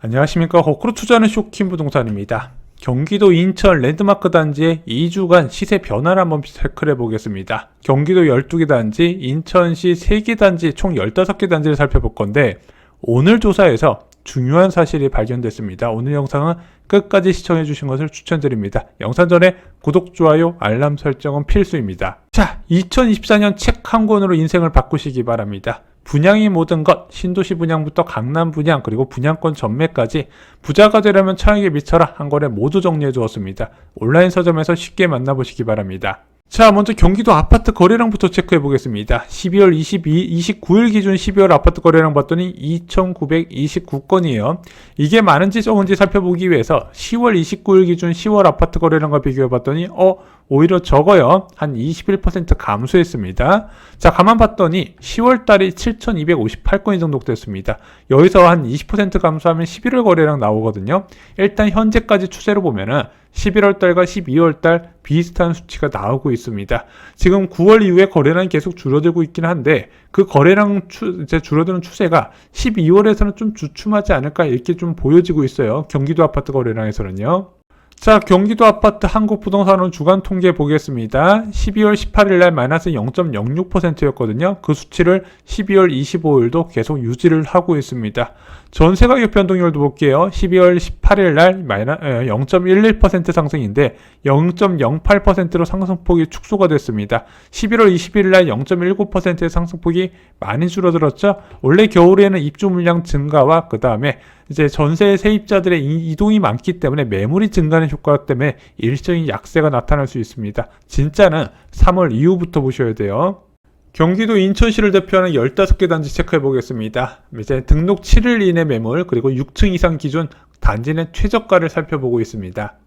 안녕하십니까. 거꾸로 투자하는 쇼킹 부동산입니다. 경기도 인천 랜드마크 단지의 2주간 시세 변화를 한번 체크해 보겠습니다. 경기도 12개 단지, 인천시 3개 단지, 총 15개 단지를 살펴볼 건데, 오늘 조사에서 중요한 사실이 발견됐습니다. 오늘 영상은 끝까지 시청해 주신 것을 추천드립니다. 영상 전에 구독, 좋아요, 알람 설정은 필수입니다. 자, 2024년 책 한 권으로 인생을 바꾸시기 바랍니다. 분양이 모든 것, 신도시 분양부터 강남 분양, 그리고 분양권 전매까지 부자가 되려면 청약에 미쳐라 한 권에 모두 정리해 주었습니다. 온라인 서점에서 쉽게 만나보시기 바랍니다. 자, 먼저 경기도 아파트 거래량부터 체크해 보겠습니다. 12월 29일 기준 12월 아파트 거래량 봤더니 2,929건이에요. 이게 많은지 적은지 살펴보기 위해서 10월 29일 기준 10월 아파트 거래량과 비교해 봤더니 오히려 적어요. 한 21% 감소했습니다. 자, 가만 봤더니 10월 달이 7,258건이 등록됐습니다. 여기서 한 20% 감소하면 11월 거래량 나오거든요. 일단 현재까지 추세로 보면은 11월 달과 12월 달 비슷한 수치가 나오고 있습니다. 지금 9월 이후에 거래량이 계속 줄어들고 있긴 한데 그 거래량 이제 줄어드는 추세가 12월에서는 좀 주춤하지 않을까 이렇게 좀 보여지고 있어요. 경기도 아파트 거래량에서는요. 자, 경기도 아파트 한국부동산원 주간 통계 보겠습니다. 12월 18일 날 마이너스 0.06%였거든요. 그 수치를 12월 25일도 계속 유지를 하고 있습니다. 전세 가격 변동률도 볼게요. 12월 18일 날 0.11% 상승인데 0.08%로 상승폭이 축소가 됐습니다. 11월 21일 날 0.19%의 상승폭이 많이 줄어들었죠. 원래 겨울에는 입주 물량 증가와 그 다음에 이제 전세 세입자들의 이동이 많기 때문에 매물이 증가하는 효과 때문에 일정히 약세가 나타날 수 있습니다. 진짜는 3월 이후부터 보셔야 돼요. 경기도 인천시를 대표하는 15개 단지 체크해 보겠습니다. 이제 등록 7일 이내 매물 그리고 6층 이상 기준 단지 내 최저가를 살펴보고 있습니다.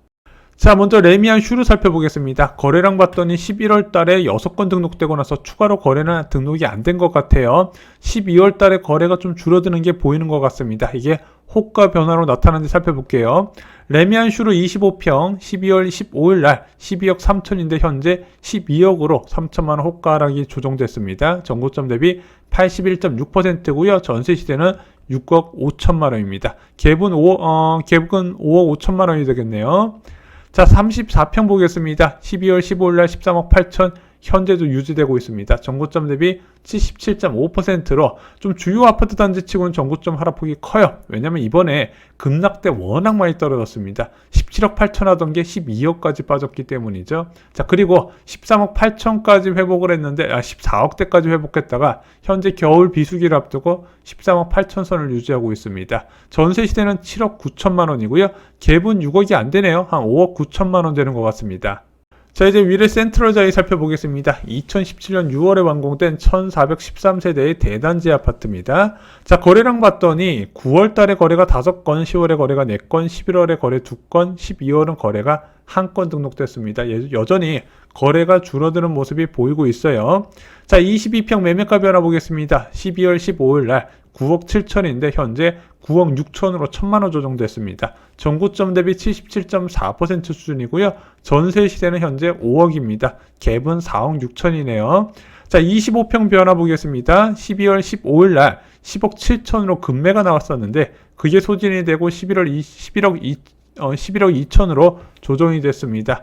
자, 먼저 레미안 슈를 살펴보겠습니다. 거래량 봤더니 11월 달에 6건 등록되고 나서 추가로 거래나 등록이 안 된 것 같아요. 12월 달에 거래가 좀 줄어드는 게 보이는 것 같습니다. 이게 호가 변화로 나타나는지 살펴볼게요. 레미안 슈르 25평 12월 15일 날 12억 3천인데 현재 12억으로 3천만 원 호가 하락이 조정됐습니다. 전고점 대비 81.6%고요. 전세 시세는 6억 5천만 원입니다. 갭은 5억 5천만 원이 되겠네요. 자, 34평 보겠습니다. 12월 15일 날 13억 8천 현재도 유지되고 있습니다. 전고점 대비 77.5%로 좀 주요 아파트 단지치고는 전고점 하락폭이 커요. 왜냐면 이번에 급락대 워낙 많이 떨어졌습니다. 17억 8천 하던 게 12억까지 빠졌기 때문이죠. 자, 그리고 13억 8천까지 회복을 했는데 14억대까지 회복했다가 현재 겨울 비수기를 앞두고 13억 8천 선을 유지하고 있습니다. 전세 시대는 7억 9천만 원이고요. 갭은 6억이 안 되네요. 한 5억 9천만 원 되는 것 같습니다. 자, 이제 위례 센트럴자이 살펴보겠습니다. 2017년 6월에 완공된 1413세대의 대단지 아파트입니다. 자, 거래량 봤더니 9월 달에 거래가 5건, 10월에 거래가 4건, 11월에 거래 2건, 12월은 거래가 1건 등록됐습니다. 여전히 거래가 줄어드는 모습이 보이고 있어요. 자, 22평 매매가 변화 보겠습니다. 12월 15일 날 9억 7천인데 현재 9억 6천으로 1천만원 조정됐습니다. 전고점 대비 77.4% 수준이고요. 전세 시세는 현재 5억입니다. 갭은 4억 6천이네요. 자, 25평 변화 보겠습니다. 12월 15일 날 10억 7천으로 급매가 나왔었는데 그게 소진이 되고 11억 2천으로 조정이 됐습니다.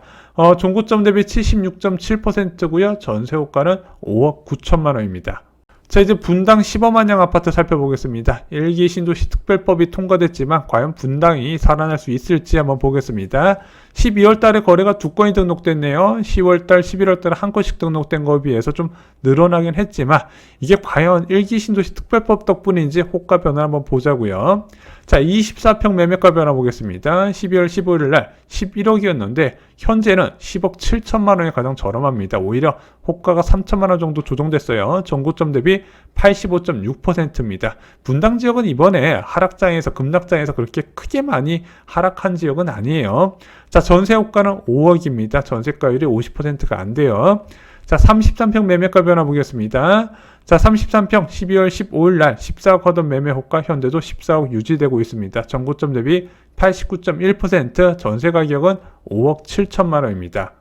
종고점 대비 76.7%고요. 전세 호가는 5억 9천만 원입니다. 자, 이제 분당 15만영 아파트 살펴보겠습니다. 1기 신도시 특별법이 통과됐지만 과연 분당이 살아날 수 있을지 한번 보겠습니다. 12월 달에 거래가 2건이 등록됐네요. 10월 달, 11월 달에 한 건씩 등록된 거에 비해서 좀 늘어나긴 했지만 이게 과연 1기 신도시 특별법 덕분인지 호가 변화 한번 보자고요. 자, 24평 매매가 변화 보겠습니다. 12월 15일 날 11억이었는데 현재는 10억 7천만 원이 가장 저렴합니다. 오히려 호가가 3천만 원 정도 조정됐어요. 전고점 대비 85.6%입니다. 분당 지역은 이번에 하락장에서 급락장에서 그렇게 크게 많이 하락한 지역은 아니에요. 자, 전세 호가는 5억입니다. 전세가율이 50%가 안 돼요. 자, 33평 매매가 변화 보겠습니다. 자, 33평 12월 15일 날 14억 하던 매매 호가 현재도 14억 유지되고 있습니다. 전고점 대비 89.1%, 전세 가격은 5억 7천만 원입니다.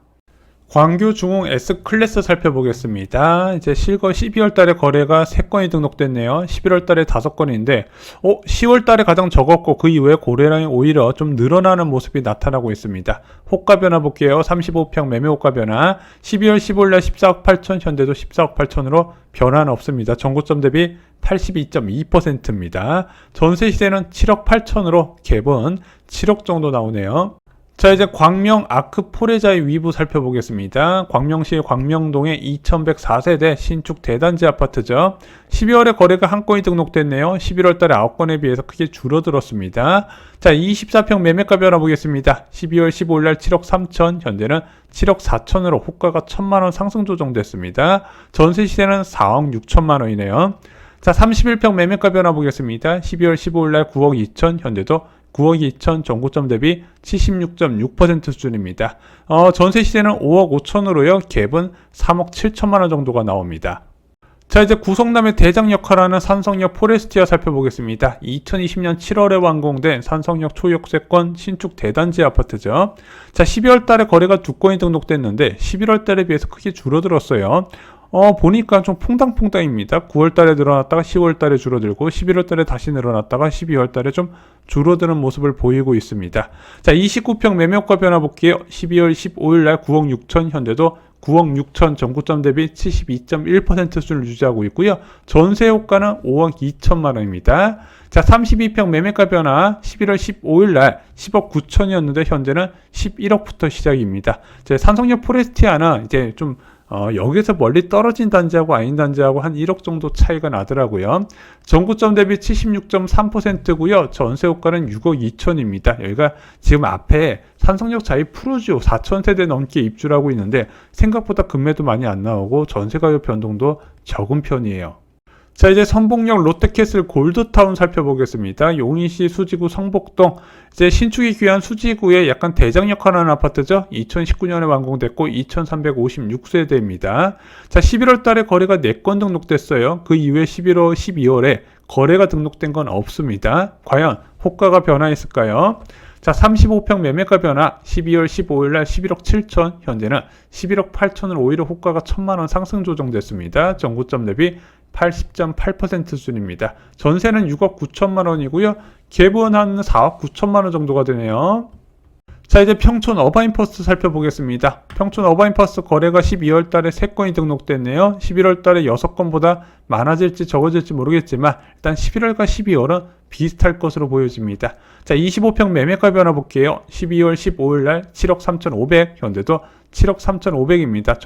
광교 중흥 S클래스 살펴보겠습니다. 이제 실거 12월 달에 거래가 3건이 등록됐네요. 11월 달에 5건인데, 10월 달에 가장 적었고, 그 이후에 거래량이 오히려 좀 늘어나는 모습이 나타나고 있습니다. 호가 변화 볼게요. 35평 매매 호가 변화. 12월 15일 날 14억 8천, 현재도 14억 8천으로 변화는 없습니다. 전고점 대비 82.2%입니다. 전세 시세는 7억 8천으로 갭은 7억 정도 나오네요. 자, 이제 광명 아크포레자의 위부 살펴보겠습니다. 광명시 광명동의 2104세대 신축 대단지 아파트죠. 12월에 거래가 한 건이 등록됐네요. 11월 달에 9건에 비해서 크게 줄어들었습니다. 자, 24평 매매가 변화 보겠습니다. 12월 15일 날 7억 3천, 현재는 7억 4천으로 호가가 1,000만 원 상승 조정됐습니다. 전세 시세는 4억 6천만 원이네요. 자, 31평 매매가 변화 보겠습니다. 12월 15일 날 9억 2천, 현재도 9억 2천, 전고점 대비 76.6% 수준입니다. 전세 시세는 5억 5천으로요. 갭은 3억 7천만 원 정도가 나옵니다. 자, 이제 구성남의 대장 역할을 하는 산성역 포레스티아 살펴보겠습니다. 2020년 7월에 완공된 산성역 초역세권 신축 대단지 아파트죠. 자, 12월 달에 거래가 2건이 등록됐는데 11월 달에 비해서 크게 줄어들었어요. 보니까 좀 퐁당퐁당입니다. 9월 달에 늘어났다가 10월 달에 줄어들고 11월 달에 다시 늘어났다가 12월 달에 좀 줄어드는 모습을 보이고 있습니다. 자, 29평 매매가 변화 볼게요. 12월 15일 날 9억 6천, 현재도 9억 6천, 전고점 대비 72.1% 수준을 유지하고 있고요. 전세 호가는 5억 2천만 원입니다. 자, 32평 매매가 변화 11월 15일 날 10억 9천이었는데 현재는 11억부터 시작입니다. 산성역 포레스티아는 이제 좀 여기서 멀리 떨어진 단지하고 아닌 단지하고 한 1억 정도 차이가 나더라고요. 전고점 대비 76.3%고요. 전세 호가는 6억 2천입니다. 여기가 지금 앞에 산성역 자이 푸르지오 4,000세대 넘게 입주를 하고 있는데 생각보다 금매도 많이 안 나오고 전세 가격 변동도 적은 편이에요. 자, 이제 선봉역 롯데캐슬 골드타운 살펴보겠습니다. 용인시 수지구 성복동, 이제 신축이 귀한 수지구의 약간 대장 역할을 하는 아파트죠. 2019년에 완공됐고 2356세대입니다. 자, 11월 달에 거래가 4건 등록됐어요. 그 이후에 11월, 12월에 거래가 등록된 건 없습니다. 과연 호가가 변화했을까요? 자, 35평 매매가 변화 12월 15일 날 11억 7천, 현재는 11억 8천으로 오히려 호가가 1,000만 원 상승 조정됐습니다. 전고점 대비 80.8% 수준입니다. 전세는 6억 9천만 원이고요. 갭은 한 4억 9천만 원 정도가 되네요. 자, 이제 평촌 어바인퍼스트 살펴보겠습니다. 평촌 어바인퍼스트 거래가 12월 달에 3건이 등록됐네요. 11월 달에 6건보다 많아질지 적어질지 모르겠지만 일단 11월과 12월은 비슷할 것으로 보여집니다. 자, 25평 매매가 변화 볼게요. 12월 15일 날 7억 3,500, 현재도 7억 3,500입니다.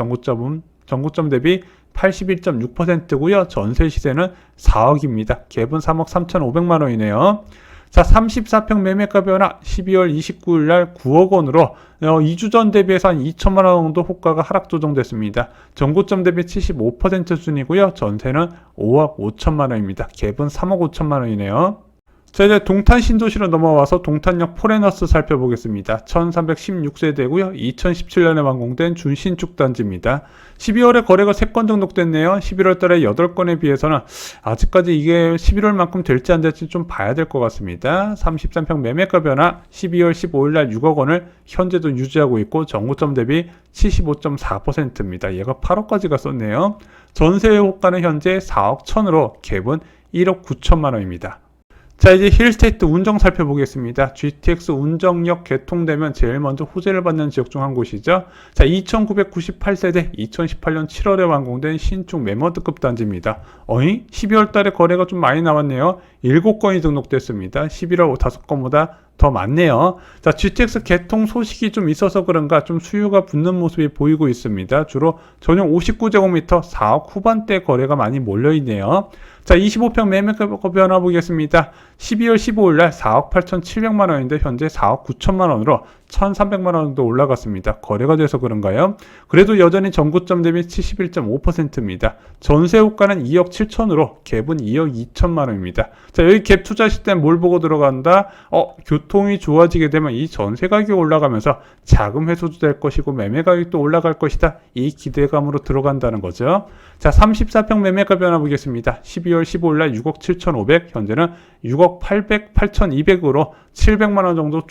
전고점 대비 81.6%고요. 전세 시세는 4억입니다. 갭은 3억 3,500만 원이네요. 자, 34평 매매가 변화 12월 29일 날 9억 원으로 2주 전 대비해서 한 2천만 원 정도 호가가 하락 조정됐습니다. 전고점 대비 75% 수준이고요. 전세는 5억 5천만 원입니다. 갭은 3억 5천만 원이네요. 자, 이제 동탄 신도시로 넘어와서 동탄역 포레너스 살펴보겠습니다. 1316세대고요. 2017년에 완공된 준신축 단지입니다. 12월에 거래가 3건 등록됐네요. 11월 달에 8건에 비해서는 아직까지 이게 11월만큼 될지 안 될지 좀 봐야 될 것 같습니다. 33평 매매가 변화 12월 15일 날 6억 원을 현재도 유지하고 있고 전고점 대비 75.4%입니다. 얘가 8억까지 갔었네요. 전세 호가는 현재 4억 1천으로 갭은 1억 9천만 원입니다. 자, 이제 힐스테이트 운정 살펴보겠습니다. GTX 운정역 개통되면 제일 먼저 호재를 받는 지역 중 한 곳이죠. 자, 2998세대 2018년 7월에 완공된 신축 매머드급 단지입니다. 12월 달에 거래가 좀 많이 나왔네요. 7건이 등록됐습니다. 11월 5건보다 더 많네요. 자, GTX 개통 소식이 좀 있어서 그런가 좀 수요가 붙는 모습이 보이고 있습니다. 주로 전용 59제곱미터 4억 후반대 거래가 많이 몰려있네요. 자, 25평 매매가 변화 보겠습니다. 12월 15일 날 4억 8,700만 원인데 현재 4억 9천만 원으로 1,300만 원 정도 올라갔습니다. 거래가 돼서 그런가요? 그래도 여전히 전고점 대비 71.5%입니다. 전세 호가는 2억 7천으로 갭은 2억 2천만 원입니다. 자, 여기 갭 투자하실 때 뭘 보고 들어간다? 교통이 좋아지게 되면 이 전세 가격이 올라가면서 자금 회수도 될 것이고 매매 가격도 올라갈 것이다. 이 기대감으로 들어간다는 거죠. 자, 34평 매매가 변화 보겠습니다. 12월 12월 15일 날 6억 7,500, 현재는 6억 800, 8,200으로 700만 원 정도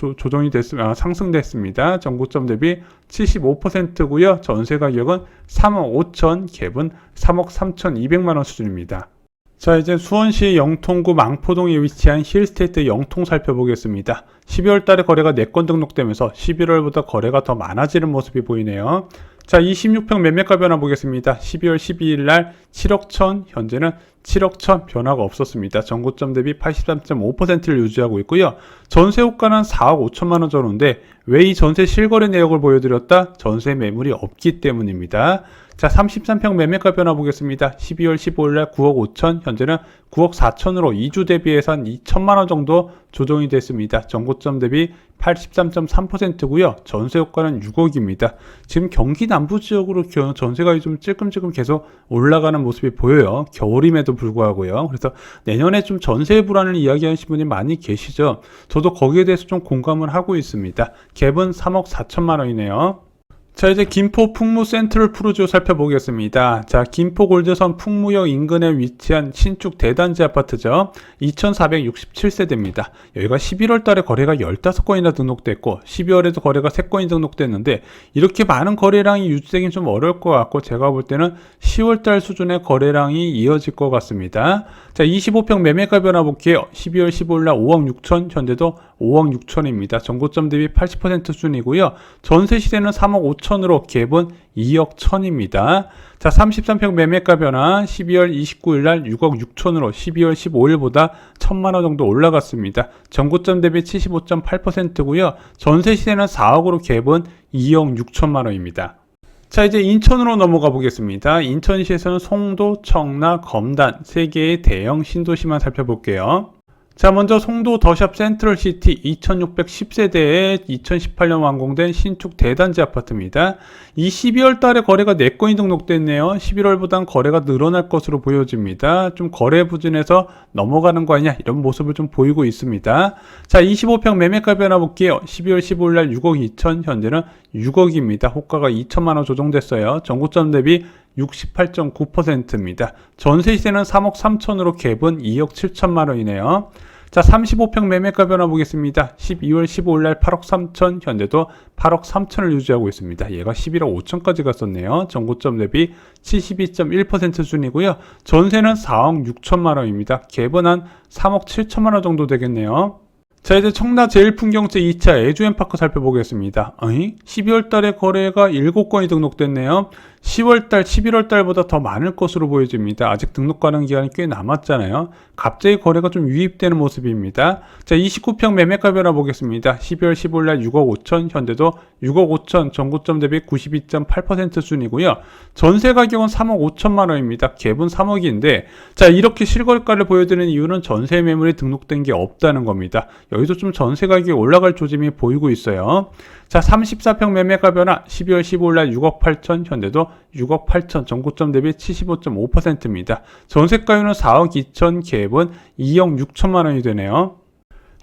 상승됐습니다. 전고점 대비 75%고요. 전세 가격은 3억 5천, 갭은 3억 3,200만 원 수준입니다. 자, 이제 수원시 영통구 망포동에 위치한 힐스테이트 영통 살펴보겠습니다. 12월 달에 거래가 4건 등록되면서 11월보다 거래가 더 많아지는 모습이 보이네요. 자, 26평 매매가 변화 보겠습니다. 12월 12일 날 7억 1천, 현재는 7억 1천 변화가 없었습니다. 전고점 대비 83.5%를 유지하고 있고요. 전세 호가는 4억 5천만 원 정도인데 왜 이 전세 실거래 내역을 보여드렸다? 전세 매물이 없기 때문입니다. 자, 33평 매매가 변화 보겠습니다. 12월 15일 날 9억 5천, 현재는 9억 4천으로 2주 대비해서 한 2천만 원 정도 조정이 됐습니다. 전고점 대비 83.3%고요. 전세 효과는 6억입니다. 지금 경기 남부 지역으로 전세가 좀 찔끔찔끔 계속 올라가는 모습이 보여요. 겨울임에도 불구하고요. 그래서 내년에 좀 전세 불안을 이야기하시는 분이 많이 계시죠. 저도 거기에 대해서 좀 공감을 하고 있습니다. 갭은 3억 4천만 원이네요. 자, 이제 김포 풍무 센트럴 푸르지오 살펴보겠습니다. 자, 김포 골드선 풍무역 인근에 위치한 신축 대단지 아파트죠. 2467세대입니다. 여기가 11월 달에 거래가 15건이나 등록됐고 12월에도 거래가 3건이 등록됐는데 이렇게 많은 거래량이 유지되긴 좀 어려울 것 같고 제가 볼 때는 10월 달 수준의 거래량이 이어질 것 같습니다. 자, 25평 매매가 변화 볼게요. 12월 15일 날 5억 6천, 현재도 5억 6천입니다. 전고점 대비 80% 수준이고요. 전세 시세는 3억 5천으로 갭은 2억 1천입니다. 자, 33평 매매가 변화 12월 29일 날 6억 6천으로 12월 15일보다 1천만 원 정도 올라갔습니다. 전고점 대비 75.8%고요. 전세 시세는 4억으로 갭은 2억 6천만 원입니다. 자, 이제 인천으로 넘어가 보겠습니다. 인천시에서는 송도, 청라, 검단 3개의 대형 신도시만 살펴볼게요. 자, 먼저 송도 더샵 센트럴시티 2610세대에 2018년 완공된 신축 대단지 아파트입니다. 이 12월 달에 거래가 4건이 등록됐네요. 11월보단 거래가 늘어날 것으로 보여집니다. 좀 거래 부진해서 넘어가는 거 아니냐 이런 모습을 좀 보이고 있습니다. 자, 25평 매매가 변화 볼게요. 12월 15일 날 6억 2천, 현재는 6억입니다. 호가가 2천만 원 조정됐어요. 전고점 대비 68.9%입니다. 전세 시세는 3억 3천으로 갭은 2억 7천만 원이네요. 자, 35평 매매가 변화 보겠습니다. 12월 15일 날 8억 3천, 현재도 8억 3천을 유지하고 있습니다. 얘가 11억 5천까지 갔었네요. 전고점 대비 72.1% 수준이고요. 전세는 4억 6천만 원입니다. 갭은 한 3억 7천만 원 정도 되겠네요. 자, 이제 청라 제일풍경채 2차 애주엠파크 살펴보겠습니다. 12월 달에 거래가 7건이 등록됐네요. 10월 달, 11월 달보다 더 많을 것으로 보여집니다. 아직 등록 가능 기간이 꽤 남았잖아요. 갑자기 거래가 좀 유입되는 모습입니다. 자, 29평 매매가 변화 보겠습니다. 12월 15일 날 6억 5천, 현재도 6억 5천, 전고점 대비 92.8% 수준이고요. 전세 가격은 3억 5천만 원입니다. 갭은 3억인데, 자, 이렇게 실거래가를 보여드리는 이유는 전세 매물이 등록된 게 없다는 겁니다. 여기서 좀 전세 가격이 올라갈 조짐이 보이고 있어요. 자, 34평 매매가 변화 12월 15일 날 6억 8천, 현재도 6억 8천, 전고점 대비 75.5%입니다. 전세가율은 4억 2천, 갭은 2억 6천만 원이 되네요.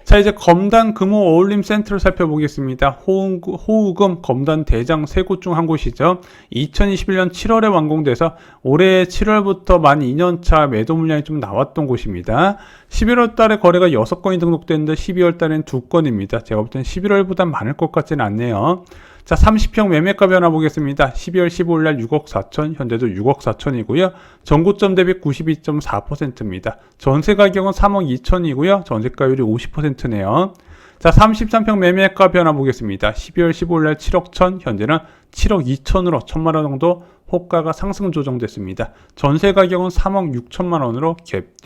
자, 이제 검단 금호 어울림 센터를 살펴보겠습니다. 호우금 검단 대장 세 곳 중 한 곳이죠. 2021년 7월에 완공돼서 올해 7월부터 만 2년차 매도 물량이 좀 나왔던 곳입니다. 11월 달에 거래가 6건이 등록됐는데 12월 달엔 2건입니다. 제가 볼 땐 11월보다 많을 것 같지는 않네요. 자, 30평 매매가 변화 보겠습니다. 12월 15일 날 6억 4천, 현재도 6억 4천이고요. 전고점 대비 92.4%입니다. 전세 가격은 3억 2천이고요. 전세가율이 50%네요. 자, 33평 매매가 변화 보겠습니다. 12월 15일 날 7억 천, 현재는 7억 2천으로 1천만 원 정도 호가가 상승 조정됐습니다. 전세 가격은 3억 6천만 원으로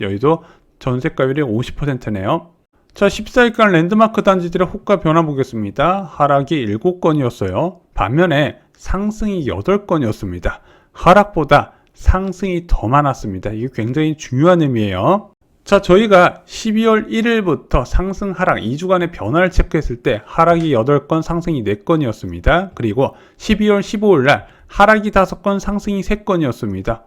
여기도 전세가율이 50%네요. 자, 14일간 랜드마크 단지들의 호가 변화 보겠습니다. 하락이 7건이었어요. 반면에 상승이 8건이었습니다. 하락보다 상승이 더 많았습니다. 이게 굉장히 중요한 의미예요. 자, 저희가 12월 1일부터 상승 하락 2주간의 변화를 체크했을 때 하락이 8건, 상승이 4건이었습니다. 그리고 12월 15일 날 하락이 5건, 상승이 3건이었습니다.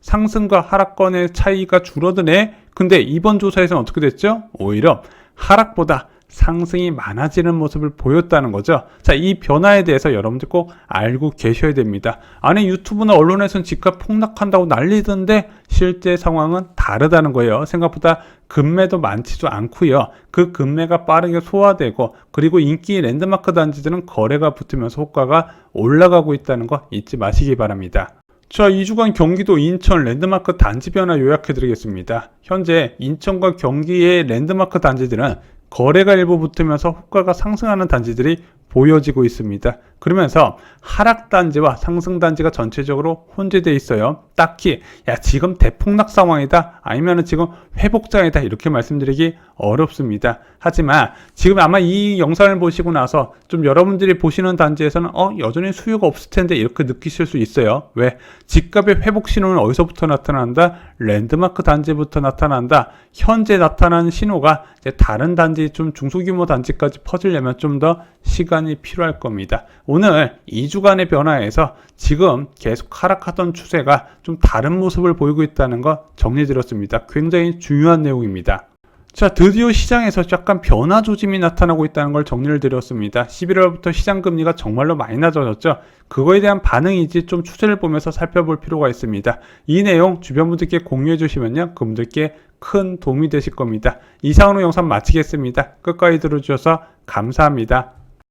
상승과 하락건의 차이가 줄어드네? 근데 이번 조사에서는 어떻게 됐죠? 오히려 하락보다 상승이 많아지는 모습을 보였다는 거죠. 자, 이 변화에 대해서 여러분들 꼭 알고 계셔야 됩니다. 아니, 유튜브나 언론에서는 집값 폭락한다고 난리던데 실제 상황은 다르다는 거예요. 생각보다 급매도 많지도 않고요. 그 급매가 빠르게 소화되고, 그리고 인기 랜드마크 단지들은 거래가 붙으면서 호가가 올라가고 있다는 거 잊지 마시기 바랍니다. 자, 2주간 경기도 인천 랜드마크 단지 변화 요약해 드리겠습니다. 현재 인천과 경기의 랜드마크 단지들은 거래가 일부 붙으면서 호가가 상승하는 단지들이 보여지고 있습니다. 그러면서 하락 단지와 상승 단지가 전체적으로 혼재되어 있어요. 딱히 지금 대폭락 상황이다, 아니면 지금 회복장이다, 이렇게 말씀드리기 어렵습니다. 하지만 지금 아마 이 영상을 보시고 나서 좀 여러분들이 보시는 단지에서는 여전히 수요가 없을 텐데 이렇게 느끼실 수 있어요. 왜? 집값의 회복 신호는 어디서부터 나타난다? 랜드마크 단지부터 나타난다. 현재 나타난 신호가 이제 다른 단지, 좀 중소규모 단지까지 퍼지려면 좀 더 시간이 필요할 겁니다. 오늘 2주간의 변화에서 지금 계속 하락하던 추세가 좀 다른 모습을 보이고 있다는 거 정리드렸습니다. 굉장히 중요한 내용입니다. 자, 드디어 시장에서 약간 변화 조짐이 나타나고 있다는 걸 정리를 드렸습니다. 11월부터 시장 금리가 정말로 많이 낮아졌죠. 그거에 대한 반응이지 좀 추세를 보면서 살펴볼 필요가 있습니다. 이 내용 주변 분들께 공유해 주시면요, 그분들께 큰 도움이 되실 겁니다. 이상으로 영상 마치겠습니다. 끝까지 들어주셔서 감사합니다.